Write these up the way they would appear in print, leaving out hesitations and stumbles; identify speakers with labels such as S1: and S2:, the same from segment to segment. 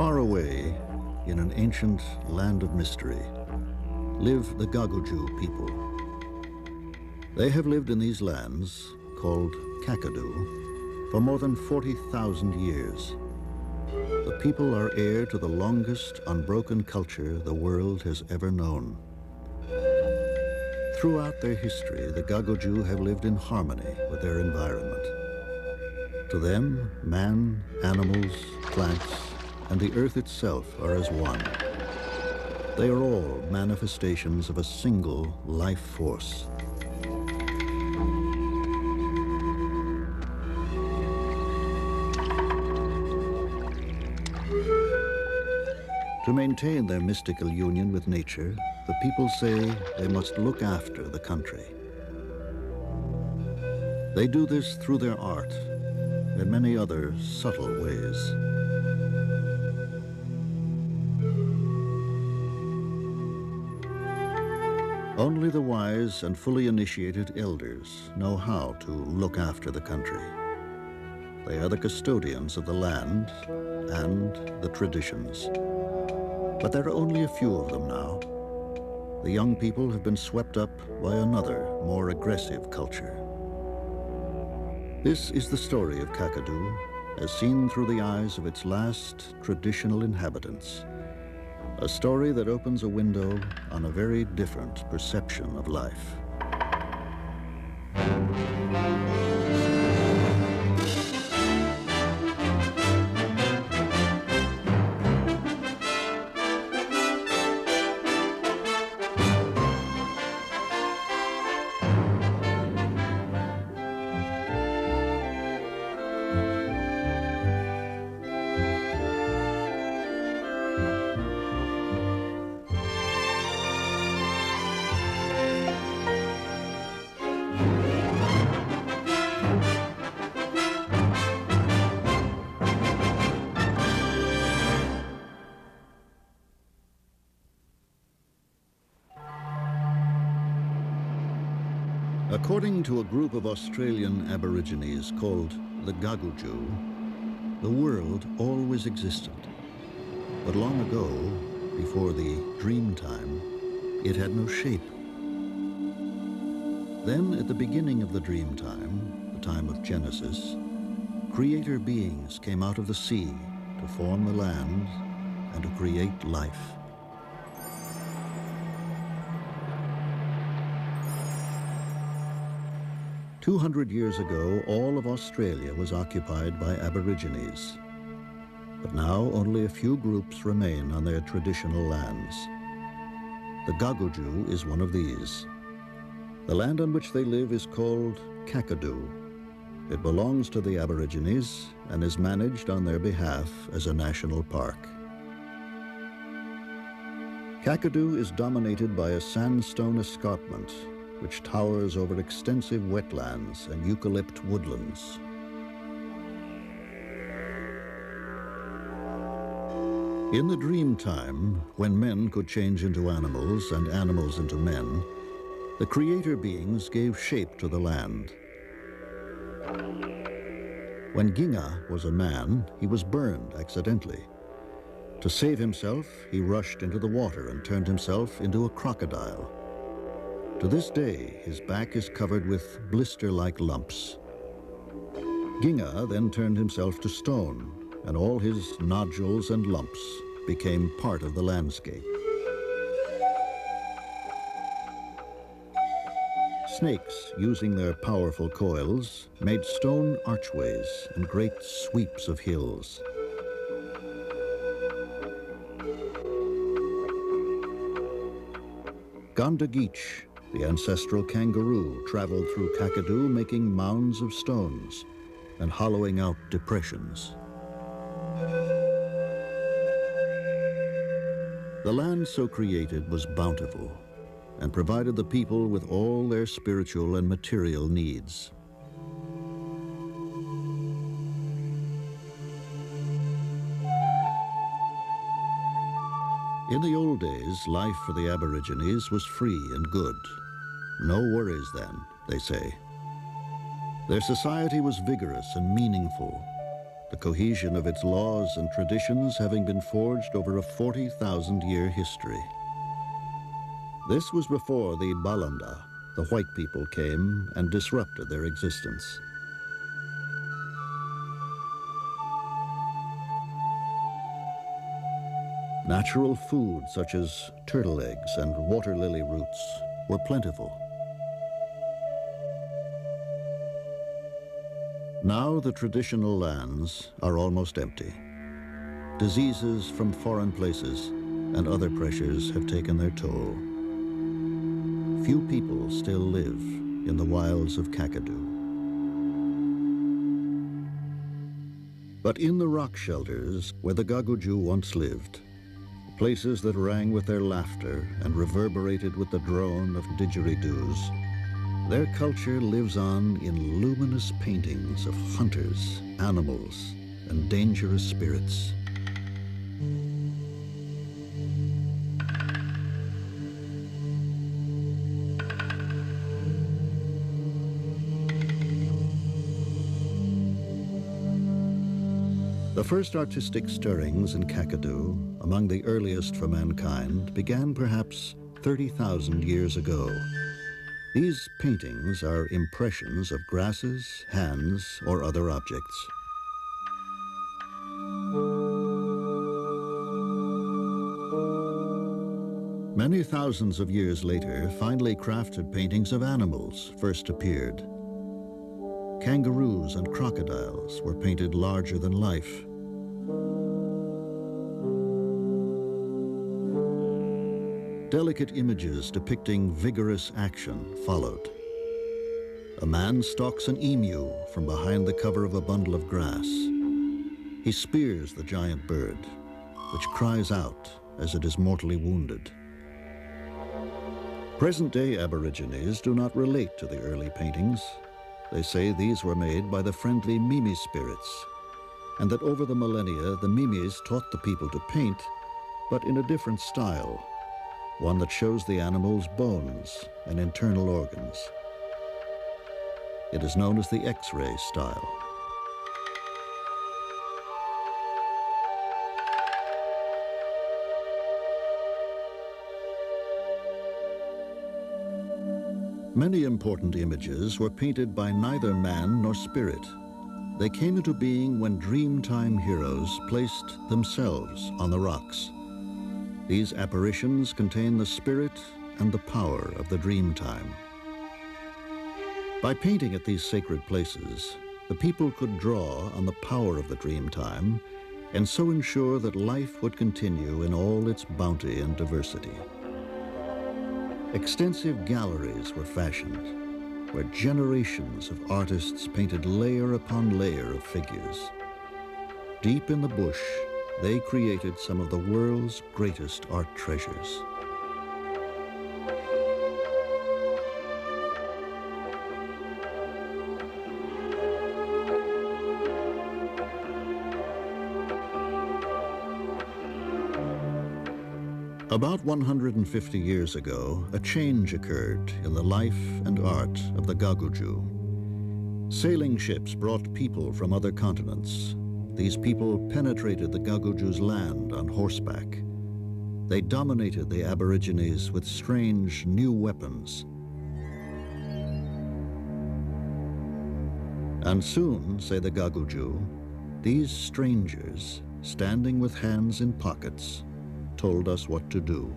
S1: Far away, in an ancient land of mystery, live the Gagudju people. They have lived in these lands, called Kakadu, for more than 40,000 years. The people are heir to the longest unbroken culture the world has ever known. Throughout their history, the Gagudju have lived in harmony with their environment. To them, man, animals, plants, and the earth itself are as one. They are all manifestations of a single life force. To maintain their mystical union with nature, the people say they must look after the country. They do this through their art and many other subtle ways. Only the wise and fully initiated elders know how to look after the country. They are the custodians of the land and the traditions. But there are only a few of them now. The young people have been swept up by another, more aggressive culture. This is the story of Kakadu, as seen through the eyes of its last traditional inhabitants. A story that opens a window on a very different perception of life. According to a group of Australian Aborigines called the Gagudju, the world always existed. But long ago, before the Dreamtime, it had no shape. Then, at the beginning of the Dreamtime, the time of Genesis, creator beings came out of the sea to form the land and to create life. "200 years ago, all of Australia was occupied by Aborigines. But now only a few groups remain on their traditional lands. The Gagudju is one of these. The land on which they live is called Kakadu. It belongs to the Aborigines and is managed on their behalf as a national park. Kakadu is dominated by a sandstone escarpment which towers over extensive wetlands and eucalypt woodlands. In the Dreamtime, when men could change into animals and animals into men, the creator beings gave shape to the land. When Ginga was a man, he was burned accidentally. To save himself, he rushed into the water and turned himself into a crocodile. To this day, his back is covered with blister-like lumps. Ginga then turned himself to stone, and all his nodules and lumps became part of the landscape. Snakes, using their powerful coils, made stone archways and great sweeps of hills. Gagudju, the ancestral kangaroo, traveled through Kakadu, making mounds of stones and hollowing out depressions. The land so created was bountiful and provided the people with all their spiritual and material needs. In the old days, life for the Aborigines was free and good. No worries then, they say. Their society was vigorous and meaningful. the cohesion of its laws and traditions having been forged over a 40,000-year history. This was before the Balanda, the white people, came and disrupted their existence. Natural food such as turtle eggs and water lily roots were plentiful. Now the traditional lands are almost empty. Diseases from foreign places and other pressures have taken their toll. Few people still live in the wilds of Kakadu. But in the rock shelters where the Gagudju once lived, places that rang with their laughter and reverberated with the drone of didgeridoos, their culture lives on in luminous paintings of hunters, animals, and dangerous spirits. The first artistic stirrings in Kakadu, among the earliest for mankind, began perhaps 30,000 years ago. These paintings are impressions of grasses, hands, or other objects. Many thousands of years later, finely crafted paintings of animals first appeared. Kangaroos and crocodiles were painted larger than life. Delicate images depicting vigorous action followed. A man stalks an emu from behind the cover of a bundle of grass. He spears the giant bird, which cries out as it is mortally wounded. Present-day Aborigines do not relate to the early paintings. They say these were made by the friendly Mimi spirits, and that over the millennia, the Mimis taught the people to paint, but in a different style, one that shows the animal's bones and internal organs. It is known as the X-ray style. Many important images were painted by neither man nor spirit. They came into being when Dreamtime heroes placed themselves on the rocks. These apparitions contain the spirit and the power of the Dreamtime. By painting at these sacred places, the people could draw on the power of the Dreamtime and so ensure that life would continue in all its bounty and diversity. Extensive galleries were fashioned, where generations of artists painted layer upon layer of figures. Deep in the bush, they created some of the world's greatest art treasures. About 150 years ago, a change occurred in the life and art of the Gagudju. Sailing ships brought people from other continents. These people penetrated the Gagudju's land on horseback. They dominated the Aborigines with strange new weapons. And soon, say the Gagudju, these strangers, standing with hands in pockets, told us what to do.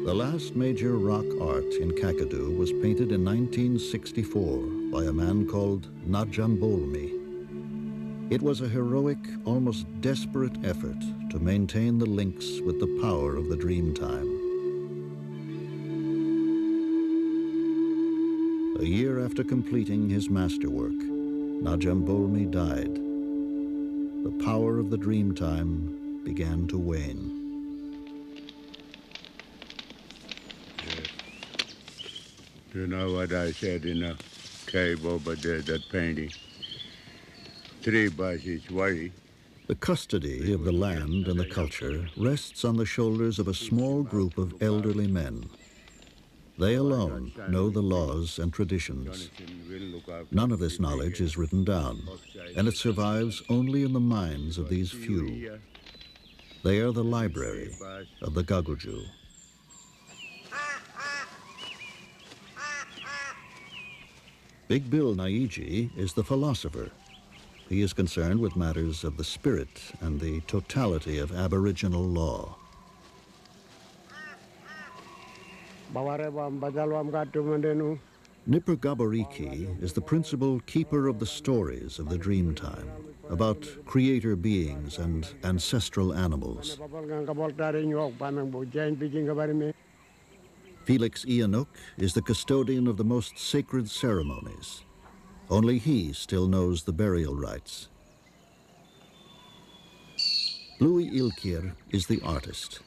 S1: The last major rock art in Kakadu was painted in 1964 by a man called Najambolmi. It was a heroic, almost desperate effort to maintain the links with the power of the Dreamtime. A year after completing his masterwork, Najambolmi died. The power of the Dreamtime began to wane.
S2: You know what I said in a cave over there, that painting? 3 buses worry.
S1: The custody of the land and the culture rests on the shoulders of a small group of elderly men. They alone know the laws and traditions. None of this knowledge is written down, and it survives only in the minds of these few. They are the library of the Gagudju. Big Bill Naiji is the philosopher. He is concerned with matters of the spirit and the totality of Aboriginal law. Nippergabariki is the principal keeper of the stories of the Dreamtime, about creator beings and ancestral animals. Felix Ianuk is the custodian of the most sacred ceremonies. Only he still knows the burial rites. Louis Ilkir is the artist,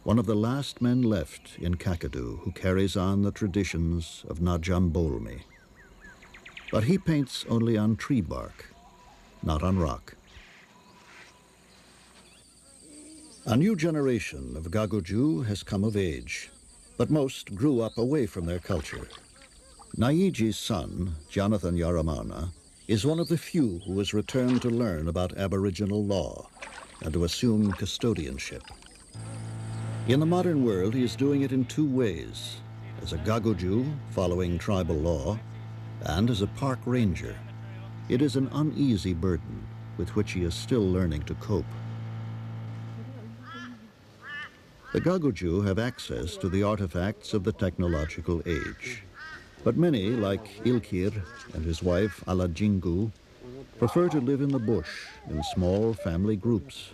S1: one of the last men left in Kakadu who carries on the traditions of Najambolmi. But he paints only on tree bark, not on rock. A new generation of Gagudju has come of age, but most grew up away from their culture. Naiji's son, Jonathan Yaramana, is one of the few who has returned to learn about Aboriginal law and to assume custodianship. In the modern world, he is doing it in two ways: as a Gagudju, following tribal law, and as a park ranger. It is an uneasy burden with which he is still learning to cope. The Gagudju have access to the artifacts of the technological age. But many, like Ilkir and his wife Alajingu, prefer to live in the bush in small family groups.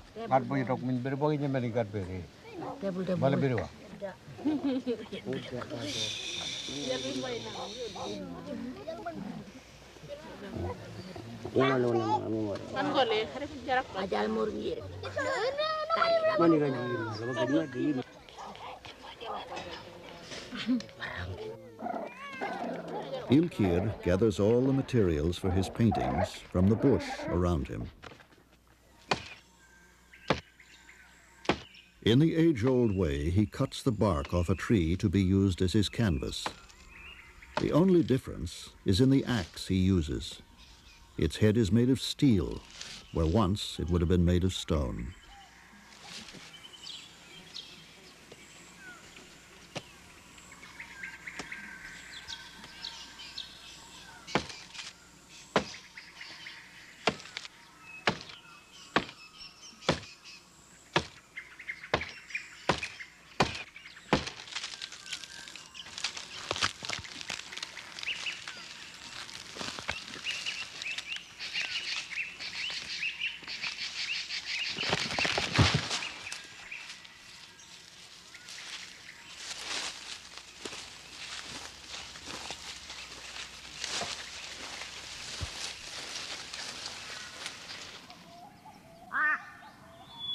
S1: Ilkir gathers all the materials for his paintings from the bush around him. In the age-old way, he cuts the bark off a tree to be used as his canvas. The only difference is in the axe he uses. Its head is made of steel, where once it would have been made of stone.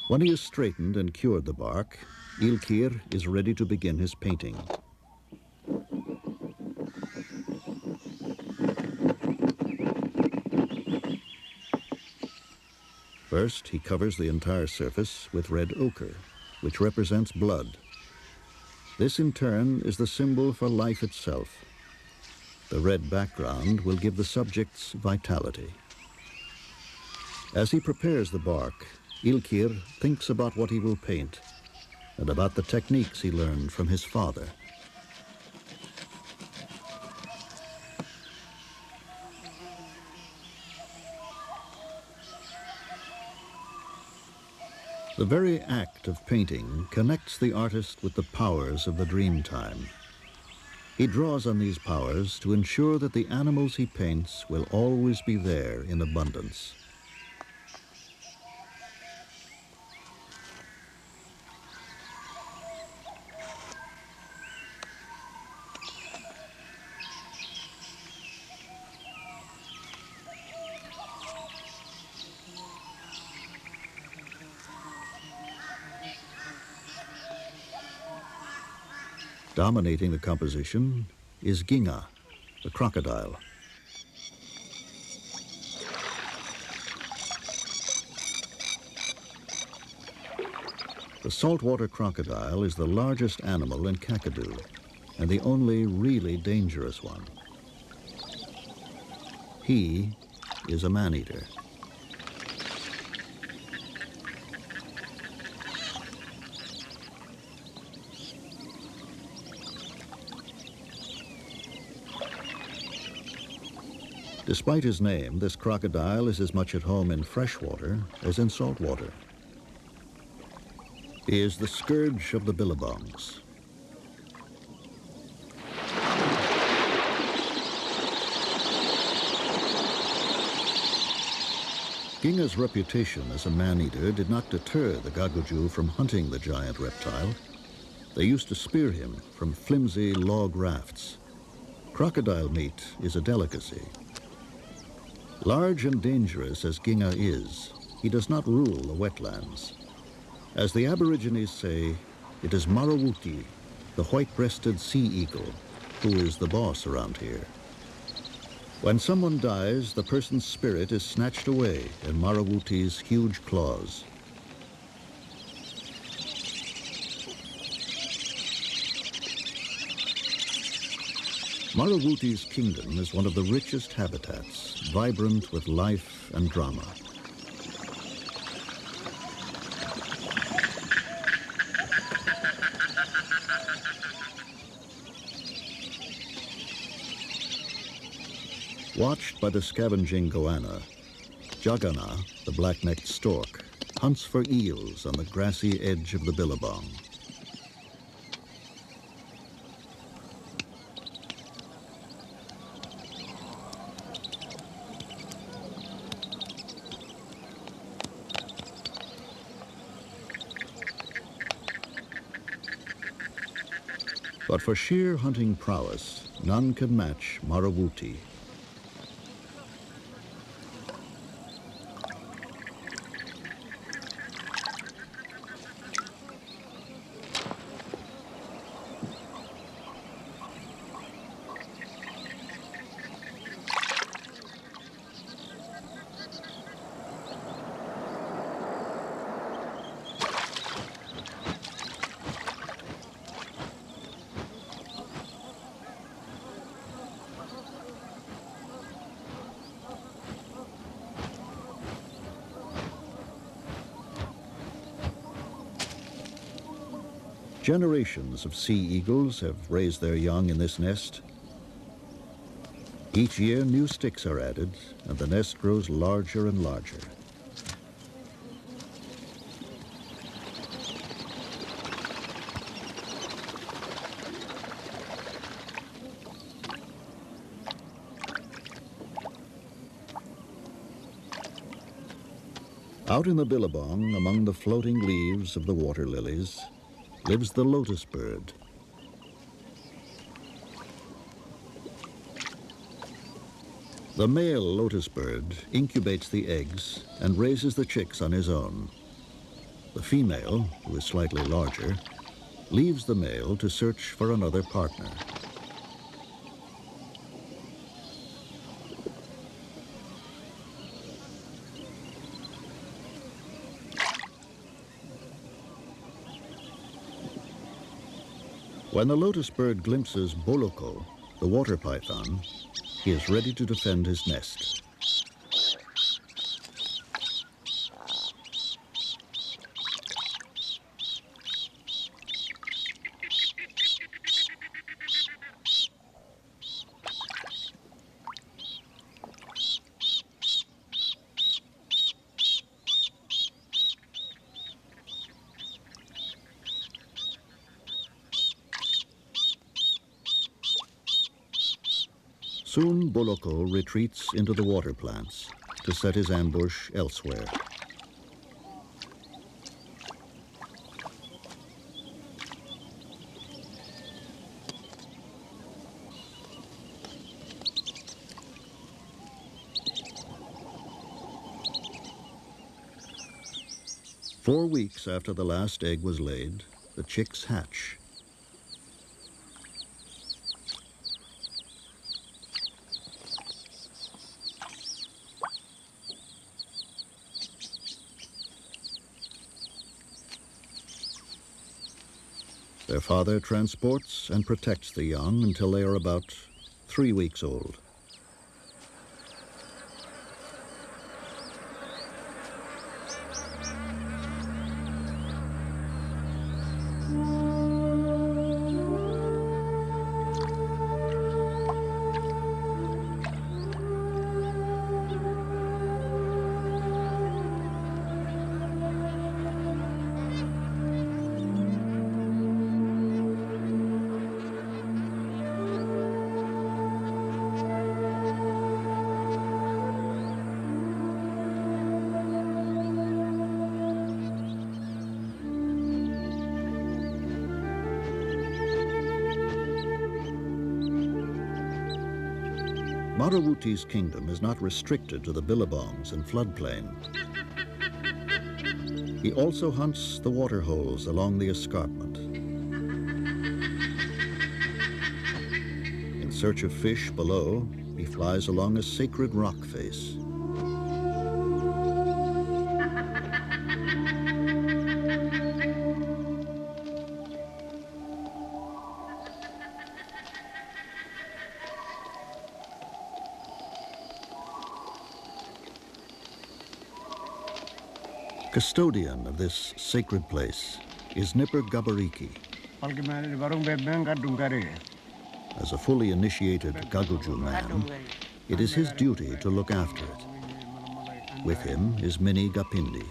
S1: When he has straightened and cured the bark, Ilkir is ready to begin his painting. First, he covers the entire surface with red ochre, which represents blood. This, in turn, is the symbol for life itself. The red background will give the subjects vitality. As he prepares the bark, Ilkir thinks about what he will paint and about the techniques he learned from his father. The very act of painting connects the artist with the powers of the Dreamtime. He draws on these powers to ensure that the animals he paints will always be there in abundance. Dominating the composition is Ginga, the crocodile. The saltwater crocodile is the largest animal in Kakadu. and the only really dangerous one. He is a man-eater. Despite his name, this crocodile is as much at home in freshwater as in saltwater. He is the scourge of the billabongs. Ginga's reputation as a man-eater did not deter the Gagudju from hunting the giant reptile. They used to spear him from flimsy log rafts. Crocodile meat is a delicacy. Large and dangerous as Ginga is, he does not rule the wetlands. As the Aborigines say, it is Marawuti, the white-breasted sea eagle, who is the boss around here. When someone dies, the person's spirit is snatched away in Marawuti's huge claws. Marawuti's kingdom is one of the richest habitats, vibrant with life and drama. Watched by the scavenging goanna, Jagana, the black-necked stork, hunts for eels on the grassy edge of the billabong. But for sheer hunting prowess, none can match Marawuti. Generations of sea eagles have raised their young in this nest. Each year, new sticks are added, and the nest grows larger and larger. Out in the billabong, among the floating leaves of the water lilies, lives the lotus bird. The male lotus bird incubates the eggs and raises the chicks on his own. The female, who is slightly larger, leaves the male to search for another partner. When the lotus bird glimpses Boloko, the water python, he is ready to defend his nest. Soon Boloko retreats into the water plants to set his ambush elsewhere. Four weeks after the last egg was laid, the chicks hatch. Their father transports and protects the young until they are about 3 weeks old. Marawuti's kingdom is not restricted to the billabongs and floodplain. He also hunts the waterholes along the escarpment. In search of fish below, he flies along a sacred rock face. Custodian of this sacred place is Nipper Gabariki. As a fully initiated Gagudju man, it is his duty to look after it. With him is Mini Gapindi.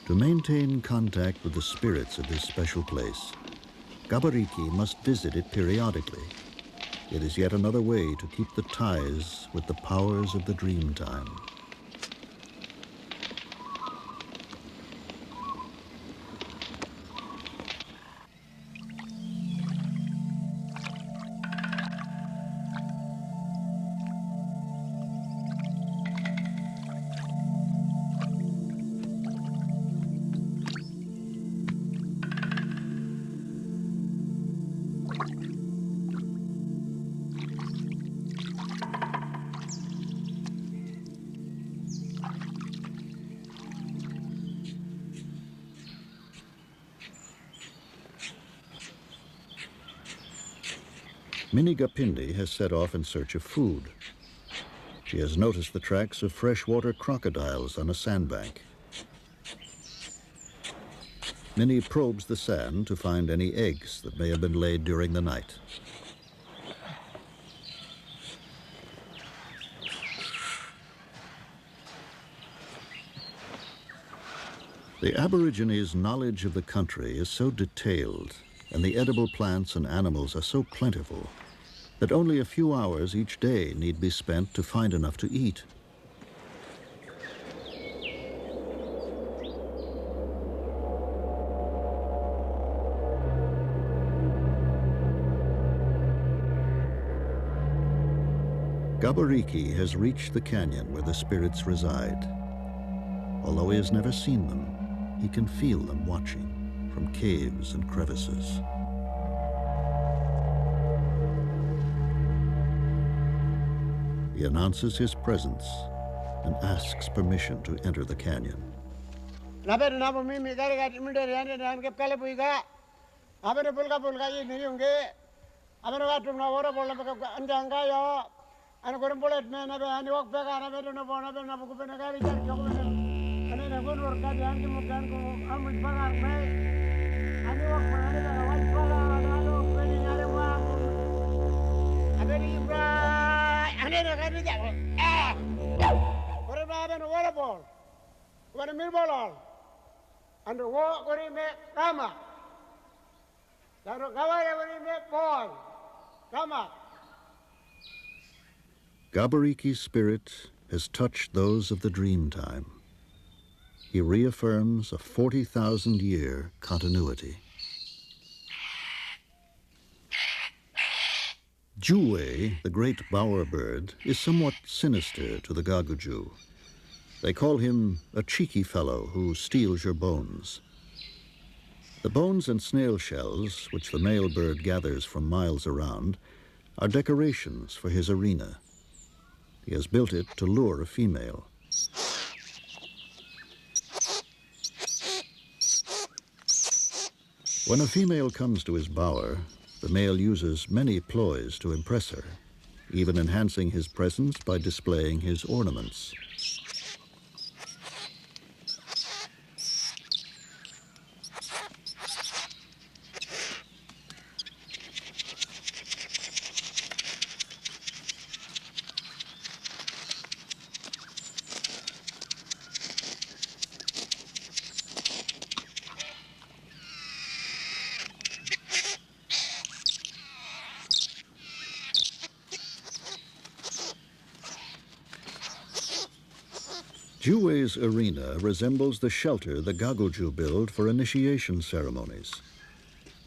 S1: To maintain contact with the spirits of this special place, Gabariki must visit it periodically. It is yet another way to keep the ties with the powers of the Dreamtime. Mini Gapindi has set off in search of food. She has noticed the tracks of freshwater crocodiles on a sandbank. Minnie probes the sand to find any eggs that may have been laid during the night. The Aborigines' knowledge of the country is so detailed, and the edible plants and animals are so plentiful, that only a few hours each day need be spent to find enough to eat. Gabariki has reached the canyon where the spirits reside. Although he has never seen them, he can feel them watching from caves and crevices. He announces his presence and asks permission to enter the canyon. Gabariki's spirit has touched those of the Dreamtime. He reaffirms a 40,000-year continuity. Juwe, the great bowerbird, is somewhat sinister to the Gagudju. They call him a cheeky fellow who steals your bones. The bones and snail shells, which the male bird gathers from miles around, are decorations for his arena. He has built it to lure a female. When a female comes to his bower, the male uses many ploys to impress her, even enhancing his presence by displaying his ornaments. Jiwei's arena resembles the shelter the Gagudju build for initiation ceremonies.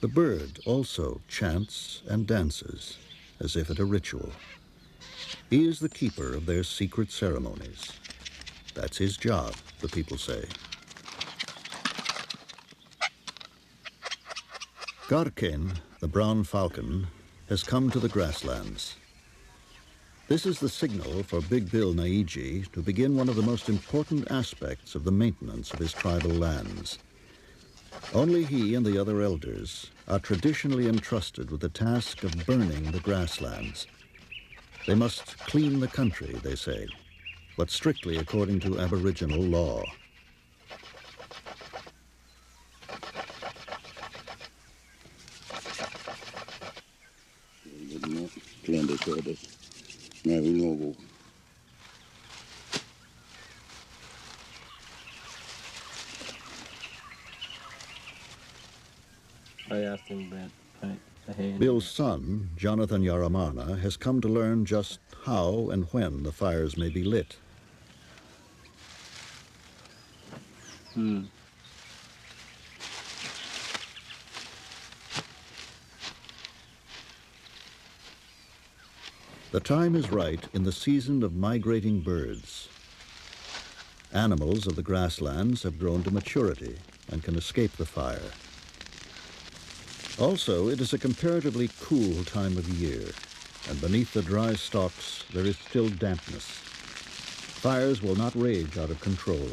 S1: The bird also chants and dances, as if at a ritual. He is the keeper of their secret ceremonies. That's his job, the people say. Garken, the brown falcon, has come to the grasslands. This is the signal for Big Bill Naiji to begin one of the most important aspects of the maintenance of his tribal lands. Only he and the other elders are traditionally entrusted with the task of burning the grasslands. They must clean the country, they say, but strictly according to Aboriginal law.
S3: I asked him about ahead.
S1: Bill's son, Jonathan Yaramana, has come to learn just how and when the fires may be lit. The time is right in the season of migrating birds. Animals of the grasslands have grown to maturity and can escape the fire. Also, it is a comparatively cool time of year, and beneath the dry stalks there is still dampness. Fires will not rage out of control.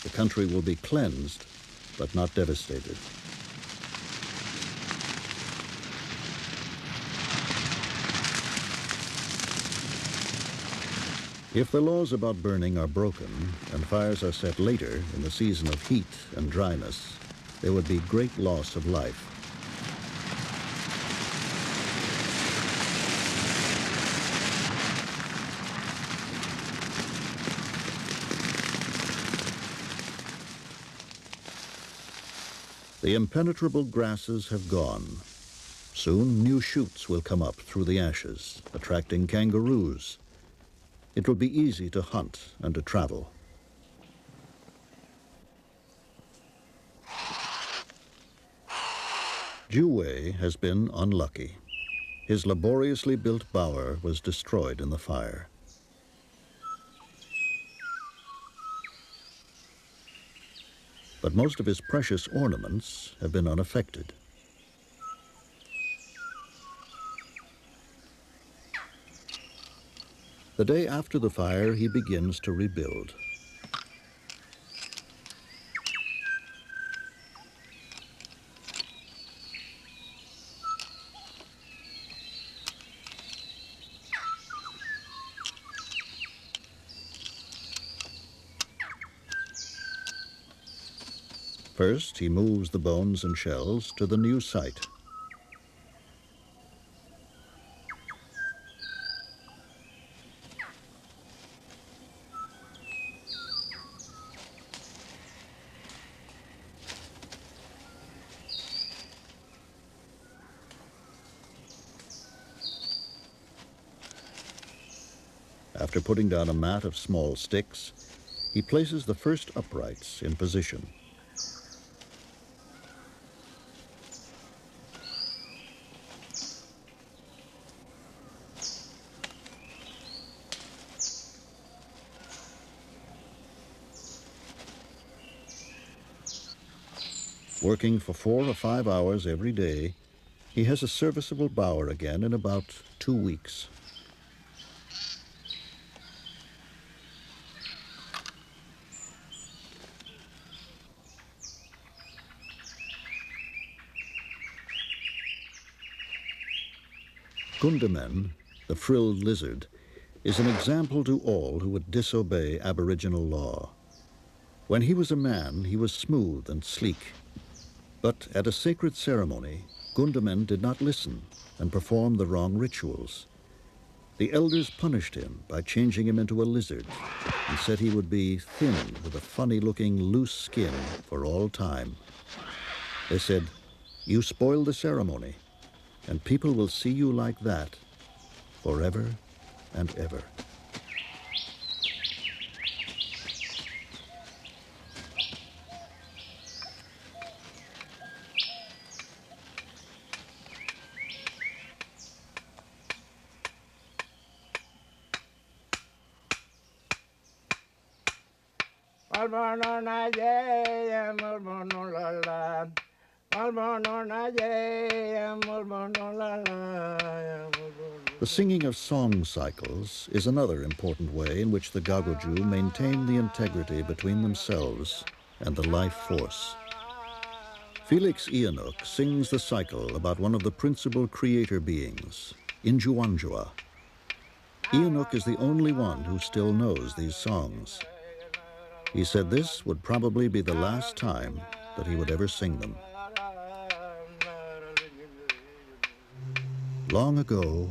S1: The country will be cleansed, but not devastated. If the laws about burning are broken and fires are set later in the season of heat and dryness, there would be great loss of life. The impenetrable grasses have gone. Soon new shoots will come up through the ashes, attracting kangaroos. It will be easy to hunt and to travel. Jiwei has been unlucky. His laboriously built bower was destroyed in the fire. But most of his precious ornaments have been unaffected. The day after the fire, he begins to rebuild. First, he moves the bones and shells to the new site. After putting down a mat of small sticks, he places the first uprights in position. Working for 4 or 5 hours every day, he has a serviceable bower again in about 2 weeks. Gundamen, the frilled lizard, is an example to all who would disobey Aboriginal law. When he was a man, he was smooth and sleek. But at a sacred ceremony, Gundamen did not listen and performed the wrong rituals. The elders punished him by changing him into a lizard and said he would be thin with a funny-looking loose skin for all time. They said, "You spoiled the ceremony, and people will see you like that forever and ever." The singing of song cycles is another important way in which the Gagudju maintain the integrity between themselves and the life force. Felix Enoch sings the cycle about one of the principal creator beings, Injuanjua. Enoch is the only one who still knows these songs. He said this would probably be the last time that he would ever sing them. Long ago,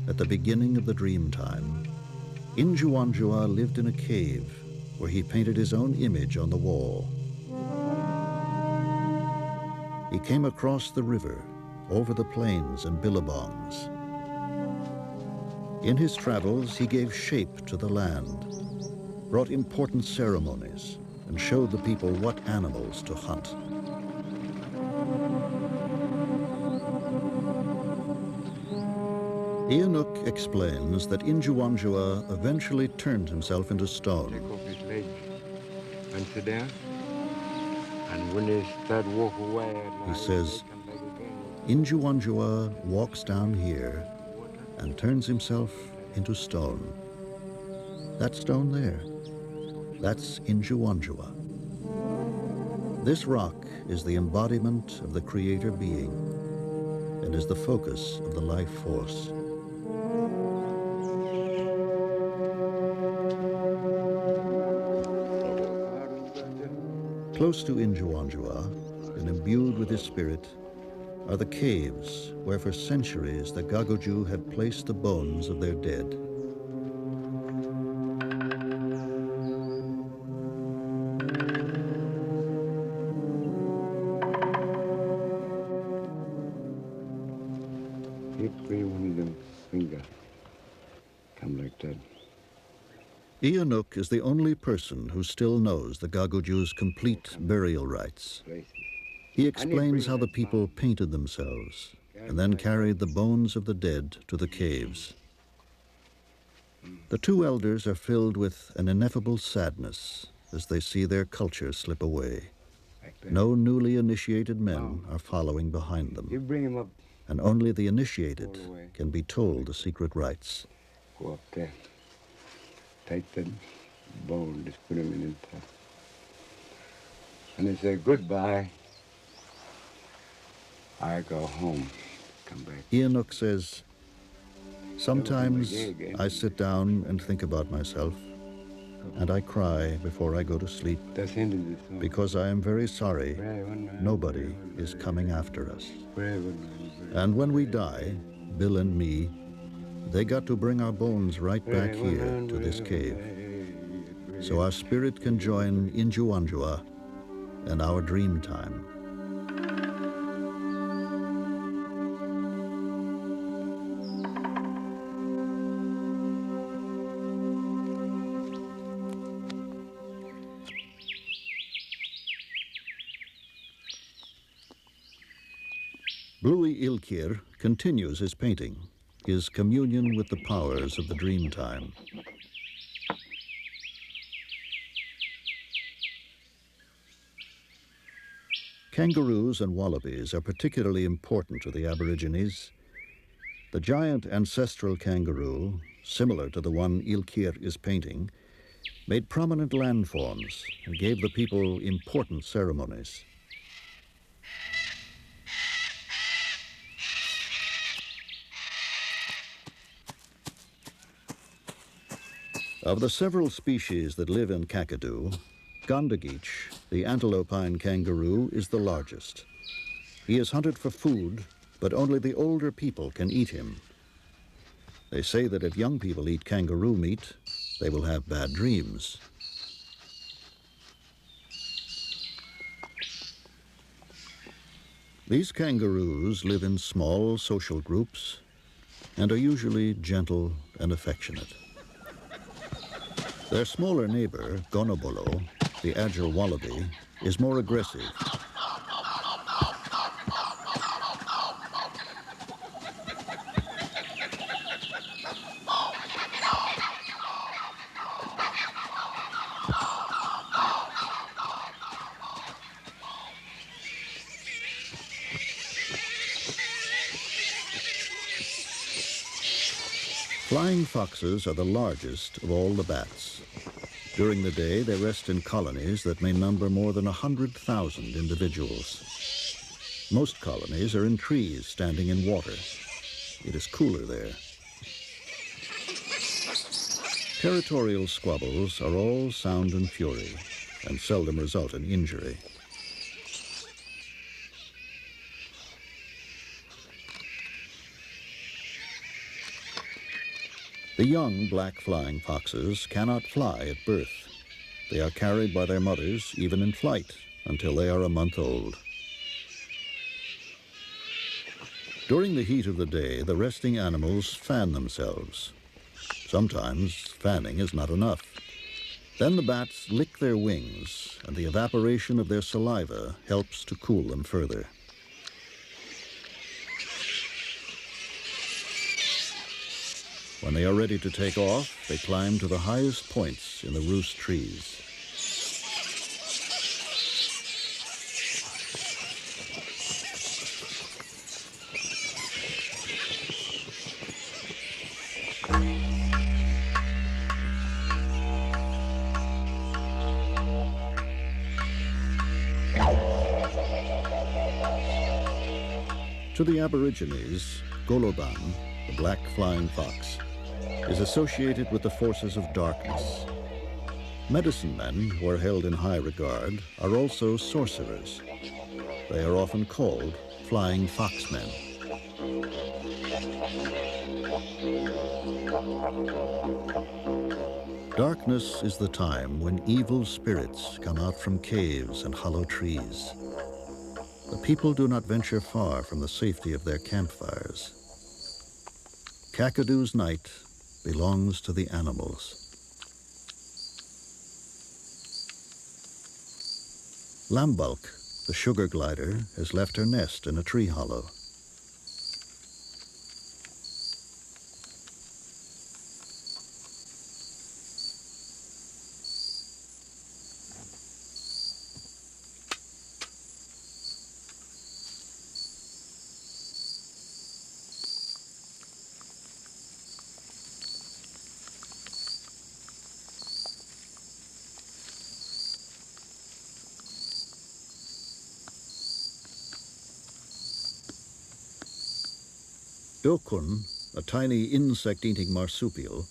S1: at the beginning of the Dreamtime, Injuanjua lived in a cave where he painted his own image on the wall. He came across the river, over the plains and billabongs. In his travels, he gave shape to the land, brought important ceremonies, and showed the people what animals to hunt. Enoch explains that Injuanjua eventually turned himself into stone.
S2: Take off his leg and sit down. And when they start walk away,
S1: He says, Injuanjua walks down here and turns himself into stone. That stone there, that's Injuanjua. This rock is the embodiment of the creator being and is the focus of the life force. Close to Injuanjua and imbued with his spirit are the caves where for centuries the Gagudju had placed the bones of their dead.
S2: Come like that.
S1: Enoch is the only person who still knows the Gagudju's complete burial rites. He explains how the people painted themselves and then carried the bones of the dead to the caves. The two elders are filled with an ineffable sadness as they see their culture slip away. No newly initiated men are following behind them,
S2: You bring him up,
S1: and only the initiated can be told the secret rites.
S2: go up there. Take the bone, just put him in it. And they say, goodbye. I go home. Come back.
S1: Enoch says, sometimes I sit down and think about myself, and I cry before I go to sleep
S2: That's the end of the song.
S1: because I am very sorry nobody is coming after us. And when we die, Bill and me, they got to bring our bones right back here to this cave, so our spirit can join Injuanjua and our Dreamtime. Bluey Ilkir continues his painting, his communion with the powers of the Dreamtime. Kangaroos and wallabies are particularly important to the Aborigines. The giant ancestral kangaroo, similar to the one Ilkir is painting, made prominent landforms and gave the people important ceremonies. Of the several species that live in Kakadu, Gagudju, the antelopine kangaroo, is the largest. He is hunted for food, but only the older people can eat him. They say that if young people eat kangaroo meat, they will have bad dreams. These kangaroos live in small social groups and are usually gentle and affectionate. Their smaller neighbor, Gonobolo, the agile wallaby, is more aggressive. Flying foxes are the largest of all the bats. During the day, they rest in colonies that may number more than 100,000 individuals. Most colonies are in trees standing in water. It is cooler there. Territorial squabbles are all sound and fury, and seldom result in injury. The young black flying foxes cannot fly at birth. They are carried by their mothers, even in flight, until they are a month old. During the heat of the day, the resting animals fan themselves. Sometimes fanning is not enough. Then the bats lick their wings, and the evaporation of their saliva helps to cool them further. When they are ready to take off, they climb to the highest points in the roost trees. To the Aborigines, Goloban, the black flying fox, is associated with the forces of darkness. Medicine men, who are held in high regard, are also sorcerers. They are often called flying foxmen. Darkness is the time when evil spirits come out from caves and hollow trees. The people do not venture far from the safety of their campfires. Kakadu's night belongs to the animals. Lambulk, the sugar glider, has left her nest in a tree hollow. Dokun, a tiny insect-eating marsupial,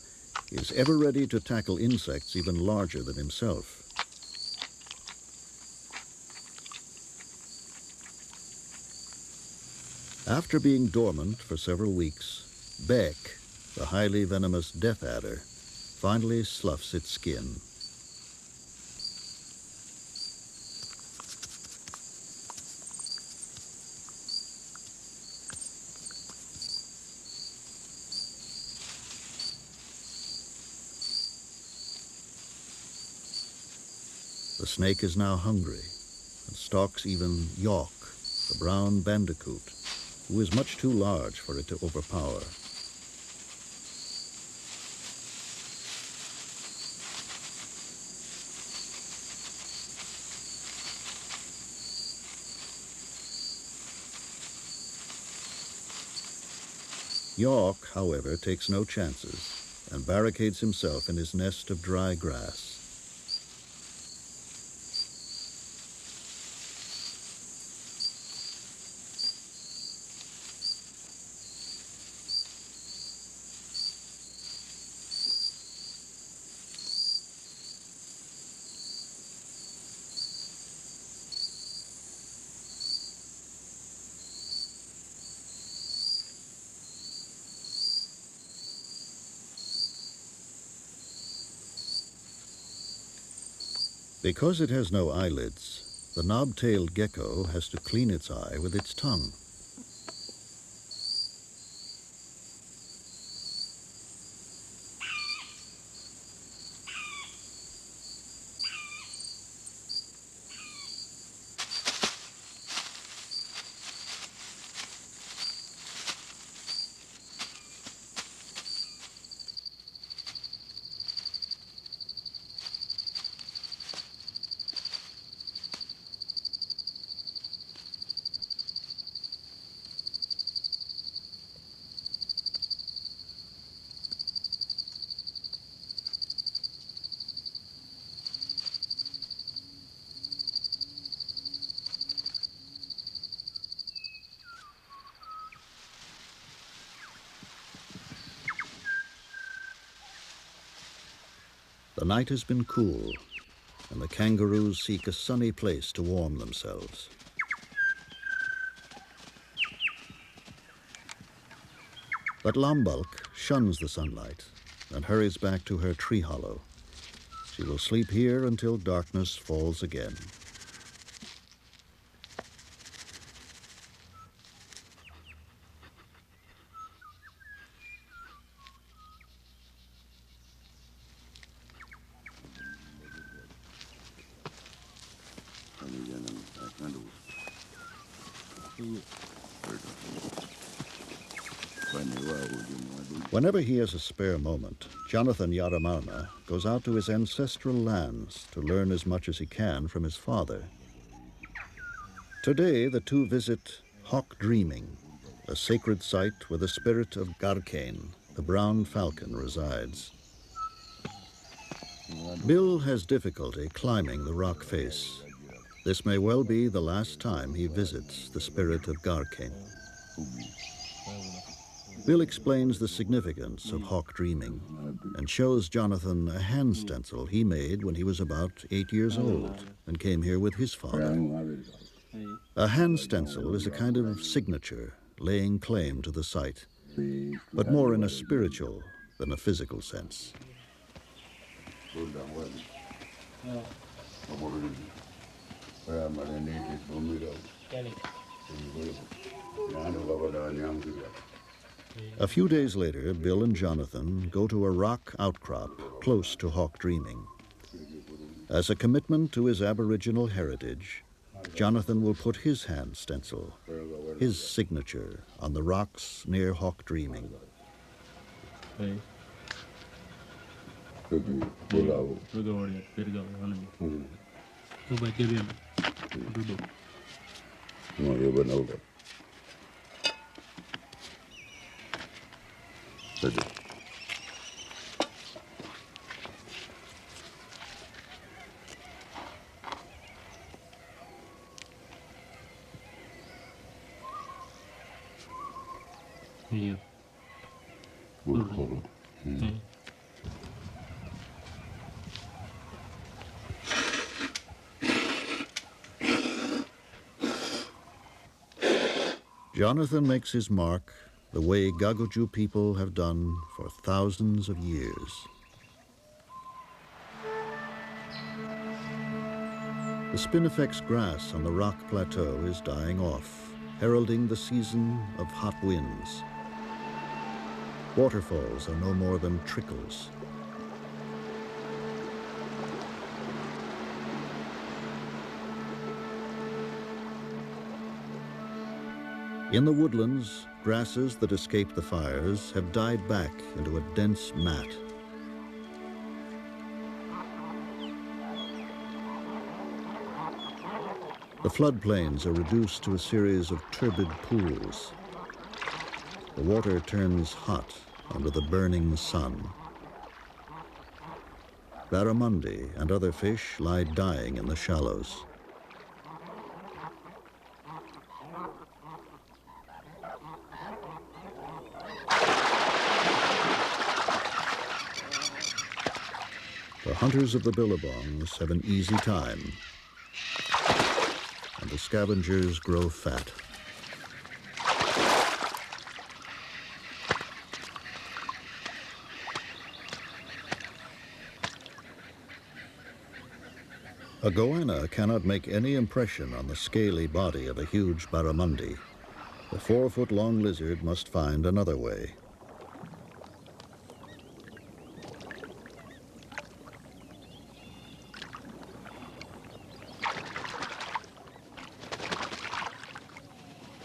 S1: is ever ready to tackle insects even larger than himself. After being dormant for several weeks, Beck, the highly venomous death adder, finally sloughs its skin. The snake is now hungry and stalks even York, the brown bandicoot, who is much too large for it to overpower. York, however, takes no chances and barricades himself in his nest of dry grass. Because it has no eyelids, the knob-tailed gecko has to clean its eye with its tongue. The night has been cool, and the kangaroos seek a sunny place to warm themselves. But Lombulk shuns the sunlight and hurries back to her tree hollow. She will sleep here until darkness falls again. Whenever he has a spare moment, Jonathan Yaramana goes out to his ancestral lands to learn as much as he can from his father. Today, the two visit Hawk Dreaming, a sacred site where the spirit of Garkane, the brown falcon, resides. Bill has difficulty climbing the rock face. This may well be the last time he visits the spirit of Garkane. Bill explains the significance of Hawk Dreaming and shows Jonathan a hand stencil he made when he was about 8 years old and came here with his father. A hand stencil is a kind of signature laying claim to the site, but more in a spiritual than a physical sense. A few days later, Bill and Jonathan go to a rock outcrop close to Hawk Dreaming. As a commitment to his Aboriginal heritage, Jonathan will put his hand stencil, his signature, on the rocks near Hawk Dreaming.
S3: Yeah.
S1: Jonathan makes his mark the way Gagudju people have done for thousands of years. The spinifex grass on the rock plateau is dying off, heralding the season of hot winds. Waterfalls are no more than trickles. In the woodlands, grasses that escaped the fires have died back into a dense mat. The floodplains are reduced to a series of turbid pools. The water turns hot under the burning sun. Barramundi and other fish lie dying in the shallows. The hunters of the billabongs have an easy time, and the scavengers grow fat. A goanna cannot make any impression on the scaly body of a huge barramundi. The 4-foot-long lizard must find another way.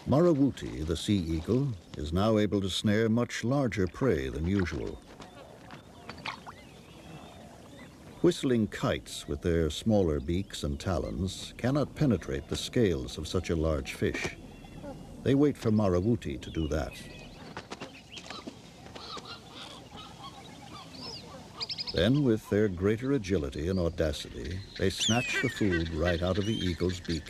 S1: Marawuti, the sea eagle, is now able to snare much larger prey than usual. Whistling kites with their smaller beaks and talons cannot penetrate the scales of such a large fish. They wait for Marawuti to do that. Then, with their greater agility and audacity, they snatch the food right out of the eagle's beak.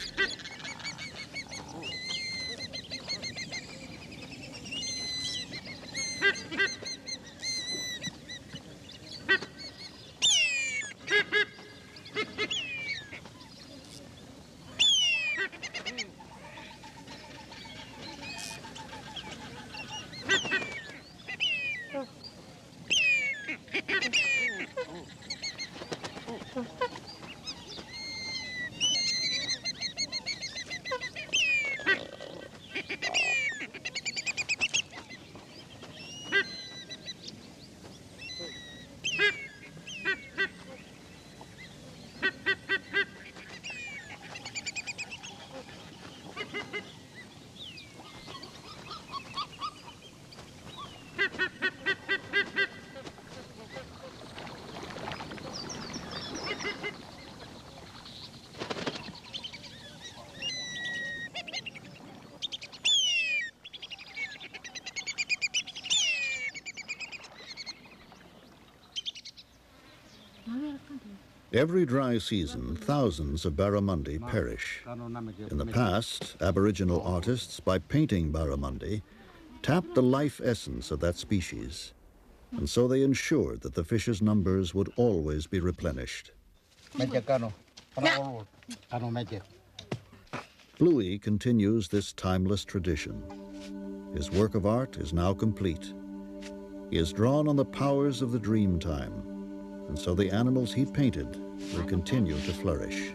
S1: Every dry season, thousands of barramundi perish. In the past, Aboriginal artists, by painting barramundi, tapped the life essence of that species, and so they ensured that the fish's numbers would always be replenished. Bluey continues this timeless tradition. His work of art is now complete. He has drawn on the powers of the Dreamtime, and so the animals he painted will continue to flourish.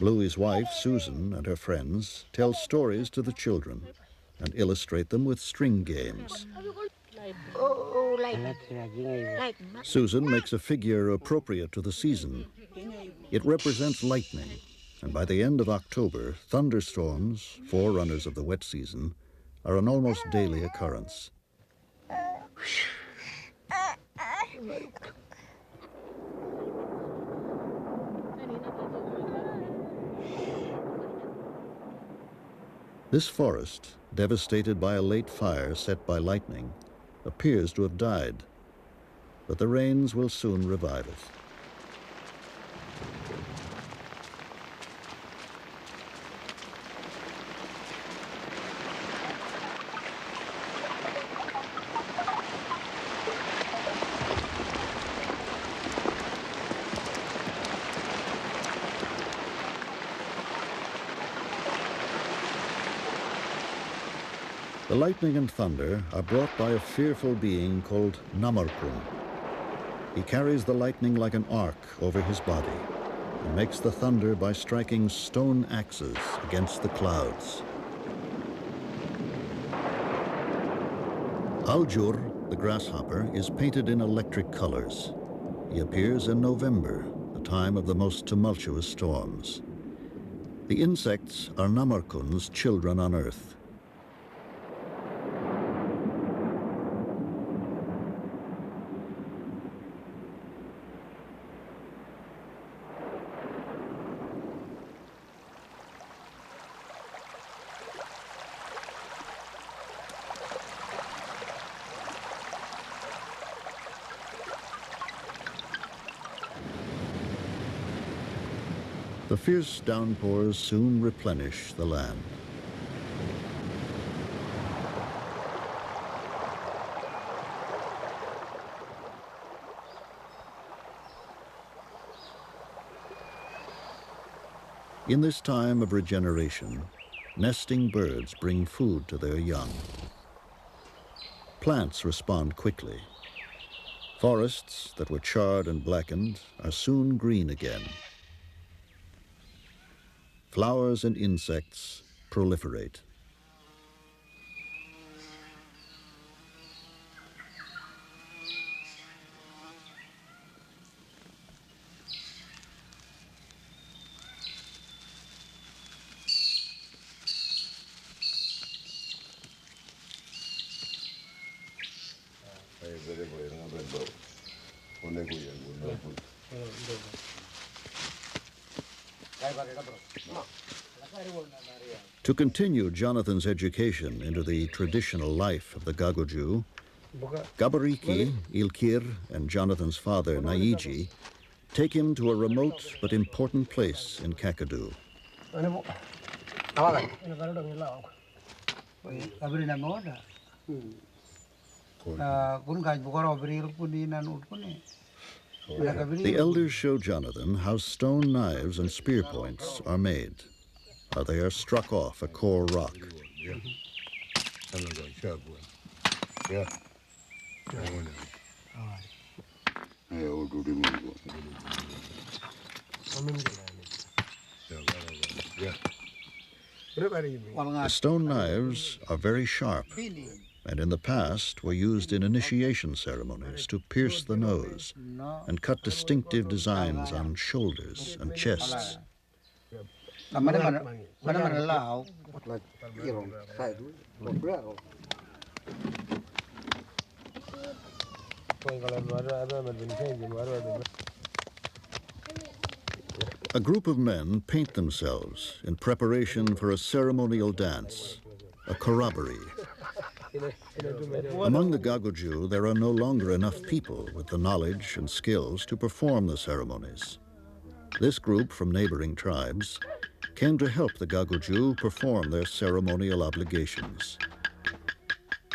S1: Bluey's wife, Susan, and her friends tell stories to the children and illustrate them with string games. Susan makes a figure appropriate to the season. It represents lightning, and by the end of October, thunderstorms, forerunners of the wet season, are an almost daily occurrence. This forest, devastated by a late fire set by lightning, appears to have died, but the rains will soon revive it. The lightning and thunder are brought by a fearful being called Namarkun. He carries the lightning like an arc over his body and makes the thunder by striking stone axes against the clouds. Aljur, the grasshopper, is painted in electric colors. He appears in November, the time of the most tumultuous storms. The insects are Namarkun's children on Earth. The fierce downpours soon replenish the land. In this time of regeneration, nesting birds bring food to their young. Plants respond quickly. Forests that were charred and blackened are soon green again. Flowers and insects proliferate. To continue Jonathan's education into the traditional life of the Gagudju, Gabariki, Ilkir, and Jonathan's father, Naiji, take him to a remote but important place in Kakadu. The elders show Jonathan how stone knives and spear points are made, how they are struck off a core rock. The stone knives are very sharp, and in the past were used in initiation ceremonies to pierce the nose and cut distinctive designs on shoulders and chests. A group of men paint themselves in preparation for a ceremonial dance, a corroboree. Among the Gagudju, there are no longer enough people with the knowledge and skills to perform the ceremonies. This group from neighboring tribes came to help the Gagudju perform their ceremonial obligations.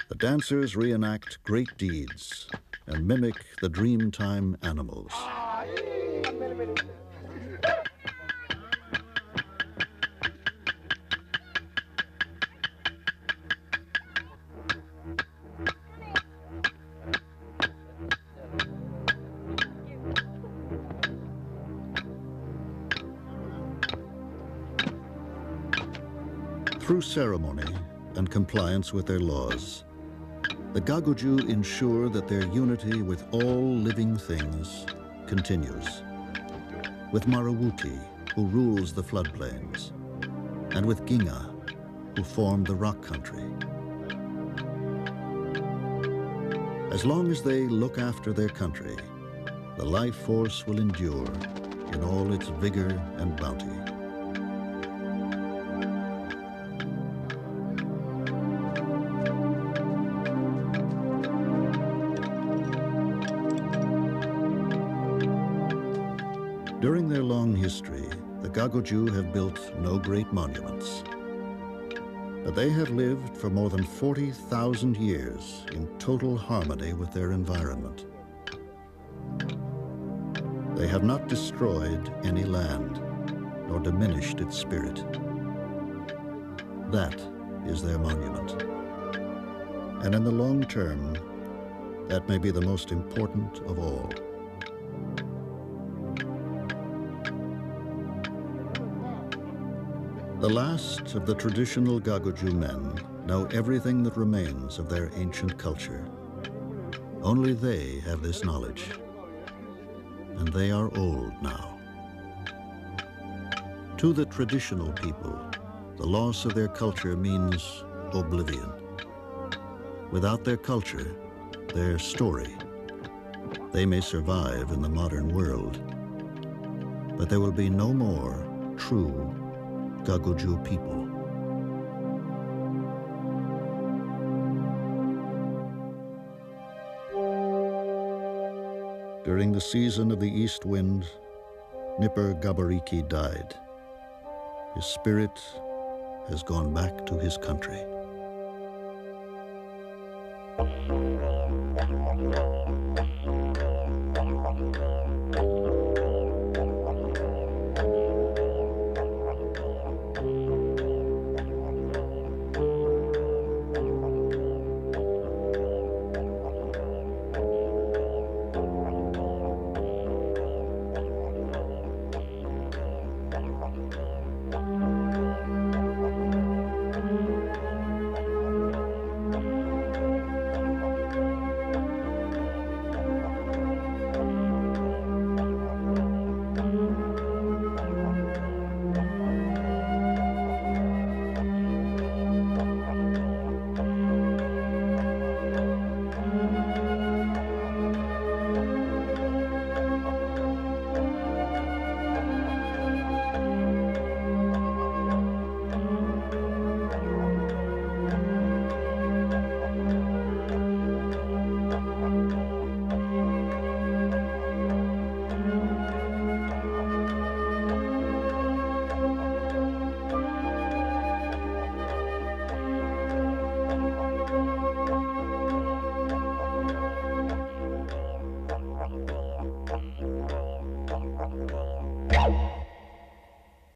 S1: The dancers reenact great deeds and mimic the Dreamtime animals. Through ceremony and compliance with their laws, the Gagudju ensure that their unity with all living things continues. With Marawuti, who rules the floodplains, and with Ginga, who formed the rock country. As long as they look after their country, the life force will endure in all its vigor and bounty. During their long history, the Gagudju have built no great monuments. But they have lived for more than 40,000 years in total harmony with their environment. They have not destroyed any land, nor diminished its spirit. That is their monument. And in the long term, that may be the most important of all. The last of the traditional Gagudju men know everything that remains of their ancient culture. Only they have this knowledge, and they are old now. To the traditional people, the loss of their culture means oblivion. Without their culture, their story, they may survive in the modern world, but there will be no more true Gagudju people. During the season of the east wind, Nipper Gabariki died. His spirit has gone back to his country.